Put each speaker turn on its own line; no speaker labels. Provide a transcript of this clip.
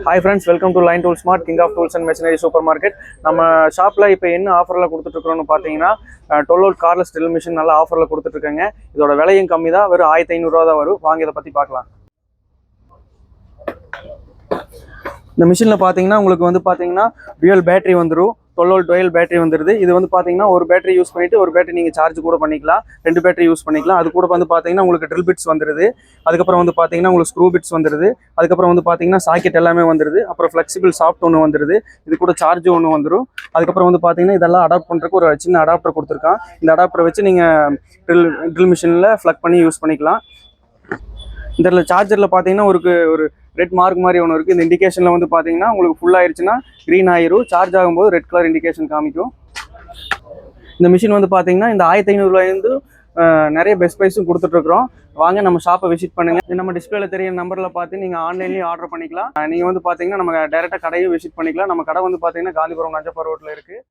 Hi friends, welcome to Line Tool Smart, King of Tools and Machinery Supermarket. நம்ம ஷாப்ல இப்போ என்ன ஆஃபர்ல கொடுத்துட்டு இருக்கோம்னு பாத்தீங்கன்னா 12 volt கார்லெஸ் ட்ரில் மிஷின் நல்ல ஆஃபர்ல கொடுத்துட்டு இருக்காங்க. இதோட விலையும் கம்மி தான், வெறும் 1500 ரூபாய் தான் வரும். வாங்க இத பத்தி பார்க்கலாம். இந்த மிஷின்ல பாத்தீங்கன்னா உங்களுக்கு வந்து பாத்தீங்கன்னா டுயல் பேட்டரி வந்துரும். 12 volt டுயல் பேட்டரி வந்துருது. இது வந்து பாத்தீங்கன்னா ஒரு பேட்டரி யூஸ் பண்ணிட்டு ஒரு பேட்டரி நீங்க சார்ஜ் கூட பண்ணிக்கலாம். ரெண்டு பேட்டரி யூஸ் பண்ணிக்கலாம். அது கூட வந்து பாத்தீங்கன்னா உங்களுக்கு ட்ரில் பிட்ஸ் வந்துருது. அதுக்கப்புறம் வந்து பாத்தீங்கன்னா உங்களுக்கு ஸ்க்ரூ பிட்ஸ் வந்துருது. அதுக்கப்புறம் வந்து பாத்தீங்கன்னா சாக்கெட் எல்லாமே வந்துருது. அப்புறம் ஃபிளெக்சிபிள் சாஃப்ட் ஒன்று வந்துருது. இது கூட சார்ஜ் ஒன்று வந்துடும். அதுக்கப்புறம் வந்து பாத்தீங்கன்னா இதெல்லாம் அடாப்ட் பண்றதுக்கு ஒரு சின்ன அடாப்டர் கொடுத்துருக்கான். இந்த அடாப்டரை வச்சு நீங்க ட்ரில் மிஷின்ல பிளக் பண்ணி யூஸ் பண்ணிக்கலாம். இந்த சார்ஜரில் பார்த்தீங்கன்னா ஒரு ரெட் மார்க் மாதிரி ஒன்று இருக்குது. இந்த இண்டிகேஷனில் வந்து பார்த்தீங்கன்னா உங்களுக்கு ஃபுல் ஆயிடுச்சுன்னா க்ரீன் ஆயிரும். சார்ஜ் ஆகும்போது ரெட் கலர் இண்டிகேஷன் காமிக்கும். இந்த மிஷின் வந்து பார்த்தீங்கன்னா இந்த 1500 ரூபாயிலிருந்து நிறைய பெஸ்ட் ப்ரைஸும் கொடுத்துட்ருக்குறோம். வாங்க நம்ம ஷாப்பை விசிட் பண்ணுங்கள். நம்ம டிஸ்பிளேல தெரிய நம்பரில் பார்த்து நீங்கள் ஆன்லைன்லேயும் ஆர்டர் பண்ணிக்கலாம். நீங்கள் வந்து பார்த்தீங்கன்னா நம்ம டேரெக்டாக கடையும் விசிட் பண்ணிக்கலாம். நம்ம கடை வந்து பார்த்தீங்கன்னா காந்திபுரம் நஞ்சப்பா ரோட்டில் இருக்குது.